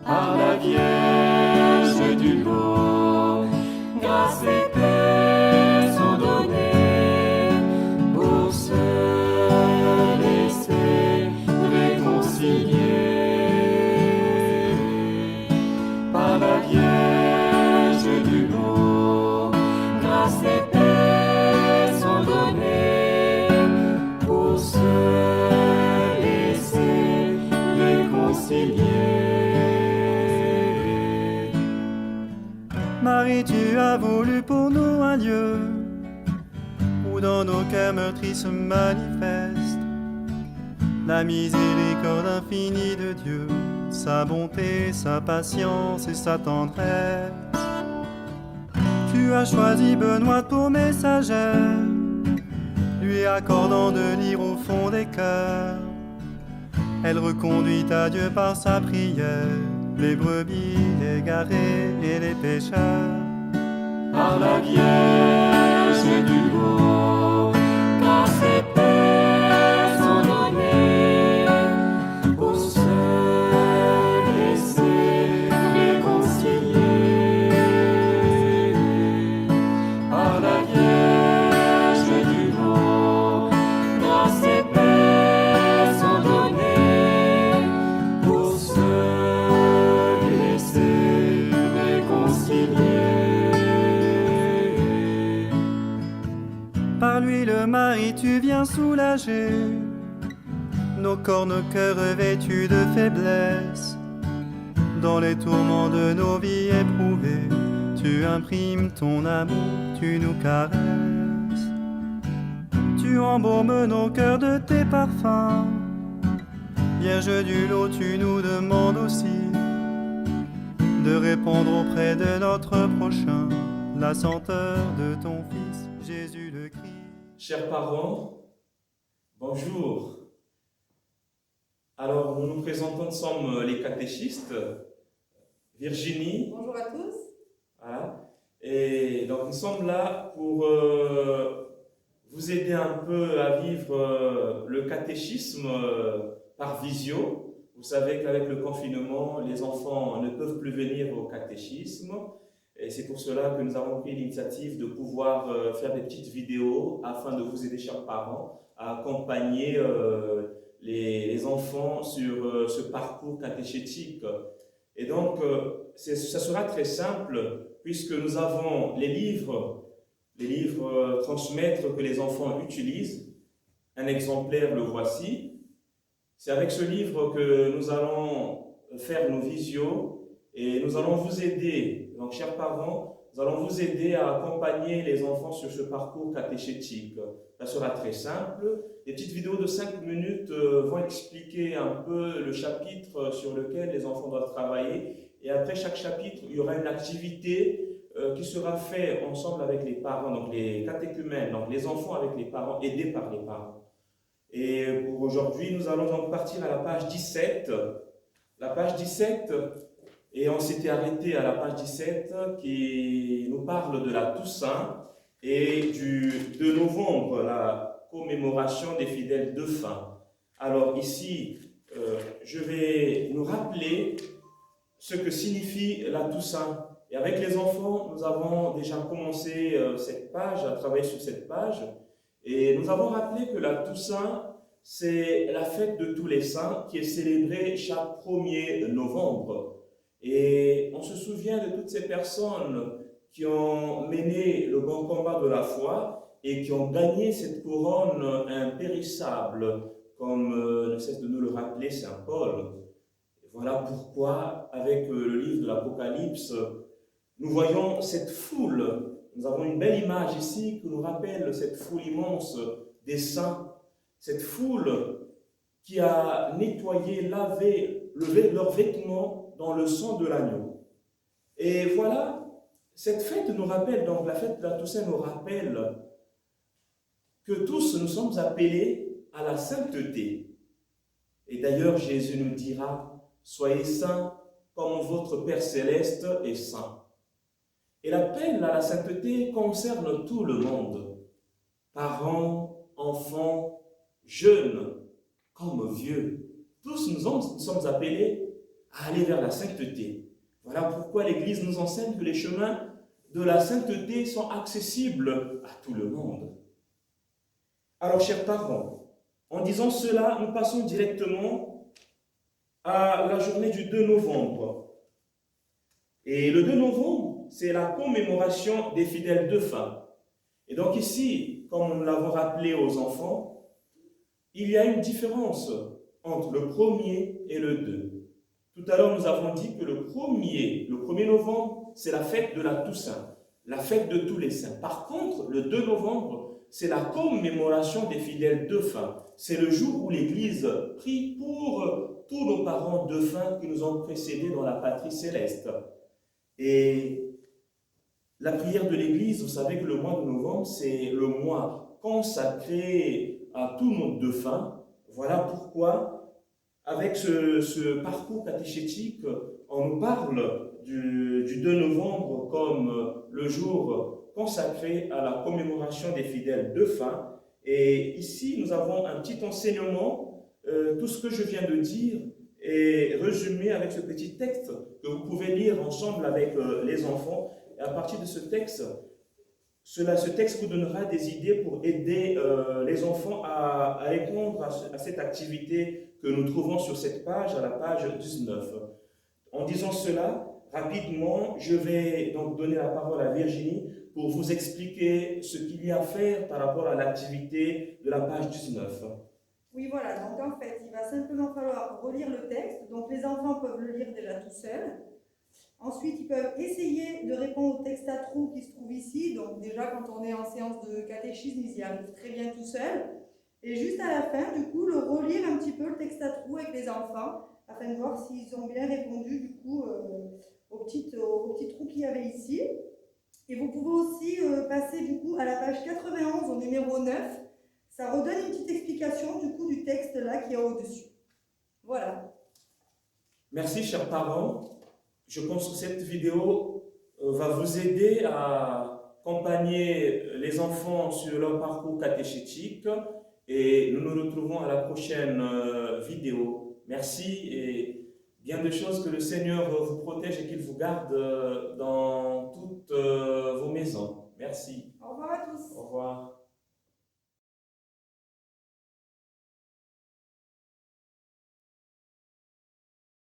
par la Vierge du lot, grâce et paix sont données pour se laisser réconcilier. Par la Vierge du lot, grâce et paix sont données pour se laisser réconcilier. Marie, tu as voulu pour nous un lieu où dans nos cœurs meurtris se manifeste la miséricorde infinie de Dieu, sa bonté, sa patience et sa tendresse. Tu as choisi Benoît pour messagère, lui accordant de lire au fond des cœurs. Elle reconduit à Dieu par sa prière les brebis égarées et les pécheurs. Par la Vierge du lot, grâce et paix sont données pour se laisser réconcilier. Par la Vierge du lot, grâce et paix sont données pour se laisser réconcilier. Par lui le mari tu viens soulager nos corps, nos cœurs revêtus de faiblesse. Dans les tourments de nos vies éprouvées, tu imprimes ton amour, tu nous caresses. Tu embaumes nos cœurs de tes parfums. Vierge du lot, tu nous demandes aussi de répandre auprès de notre prochain la senteur de ton Fils, Jésus le Christ. Chers parents, bonjour. Alors, nous nous présentons, nous sommes les catéchistes. Virginie. Bonjour à tous. Voilà. Et donc, nous sommes là pour vous aider un peu à vivre le catéchisme par visio. Vous savez qu'avec le confinement, les enfants ne peuvent plus venir au catéchisme. Et c'est pour cela que nous avons pris l'initiative de pouvoir faire des petites vidéos afin de vous aider, chers parents, à accompagner les enfants sur ce parcours catéchétique. Et donc, ça sera très simple puisque nous avons les livres transmettre que les enfants utilisent. Un exemplaire, le voici. C'est avec ce livre que nous allons faire nos visios et nous allons vous aider. Donc, chers parents, nous allons vous aider à accompagner les enfants sur ce parcours catéchétique. Ça sera très simple. Les petites vidéos de 5 minutes vont expliquer un peu le chapitre sur lequel les enfants doivent travailler. Et après chaque chapitre, il y aura une activité qui sera faite ensemble avec les parents, donc les catéchumènes, donc les enfants avec les parents, aidés par les parents. Et pour aujourd'hui, nous allons donc partir à la page 17. La page 17, et on s'était arrêté à la page 17 qui nous parle de la Toussaint et du 2 novembre, la commémoration des fidèles défunts. Alors ici, je vais nous rappeler ce que signifie la Toussaint. Et avec les enfants, nous avons déjà commencé cette page, à travailler sur cette page. Et nous avons rappelé que la Toussaint, c'est la fête de tous les saints qui est célébrée chaque 1er novembre. Et on se souvient de toutes ces personnes qui ont mené le bon combat de la foi et qui ont gagné cette couronne impérissable, comme ne cesse de nous le rappeler Saint Paul. Et voilà pourquoi, avec le livre de l'Apocalypse, nous voyons cette foule. Nous avons une belle image ici qui nous rappelle cette foule immense des saints, cette foule qui a nettoyé, lavé, leurs vêtements dans le sang de l'agneau. Et voilà, cette fête nous rappelle, donc la fête de la Toussaint nous rappelle que tous nous sommes appelés à la sainteté. Et d'ailleurs, Jésus nous dira, soyez saints comme votre Père Céleste est saint. Et l'appel à la sainteté concerne tout le monde, parents, enfants, jeunes comme vieux. Tous nous sommes appelés à aller vers la sainteté. Voilà pourquoi l'Église nous enseigne que les chemins de la sainteté sont accessibles à tout le monde. Alors, chers parents, en disant cela, nous passons directement à la journée du 2 novembre. Et le 2 novembre, c'est la commémoration des fidèles défunts. Et donc ici, comme nous l'avons rappelé aux enfants, il y a une différence entre le 1er et le 2. Tout à l'heure, nous avons dit que le 1er novembre, c'est la fête de la Toussaint, la fête de tous les saints. Par contre, le 2 novembre, c'est la commémoration des fidèles défunts. C'est le jour où l'Église prie pour tous nos parents défunts qui nous ont précédés dans la patrie céleste. Et la prière de l'Église, vous savez que le mois de novembre, c'est le mois consacré à tous nos défunts. Voilà pourquoi, avec ce parcours catéchétique, on nous parle du 2 novembre comme le jour consacré à la commémoration des fidèles défunts. Et ici, nous avons un petit enseignement. Tout ce que je viens de dire est résumé avec ce petit texte que vous pouvez lire ensemble avec les enfants. Et à partir de ce texte, ce texte vous donnera des idées pour aider les enfants à répondre à cette activité que nous trouvons sur cette page, à la page 19. En disant cela, rapidement, je vais donc donner la parole à Virginie pour vous expliquer ce qu'il y a à faire par rapport à l'activité de la page 19. Oui, voilà, donc en fait, il va simplement falloir relire le texte. Donc les enfants peuvent le lire déjà tout seuls. Ensuite, ils peuvent essayer de répondre au texte à trous qui se trouve ici. Donc déjà, quand on est en séance de catéchisme, ils y arrivent très bien tout seuls. Et juste à la fin, du coup, le relire un petit peu le texte à trous avec les enfants, afin de voir s'ils ont bien répondu, du coup, aux petits trous qu'il y avait ici. Et vous pouvez aussi passer, du coup, à la page 91, au numéro 9. Ça redonne une petite explication, du coup, du texte là qui est au-dessus. Voilà. Merci, chers parents. Je pense que cette vidéo va vous aider à accompagner les enfants sur leur parcours catéchétique et nous nous retrouvons à la prochaine vidéo. Merci et bien de choses, que le Seigneur vous protège et qu'il vous garde dans toutes vos maisons. Merci. Au revoir à tous. Au revoir.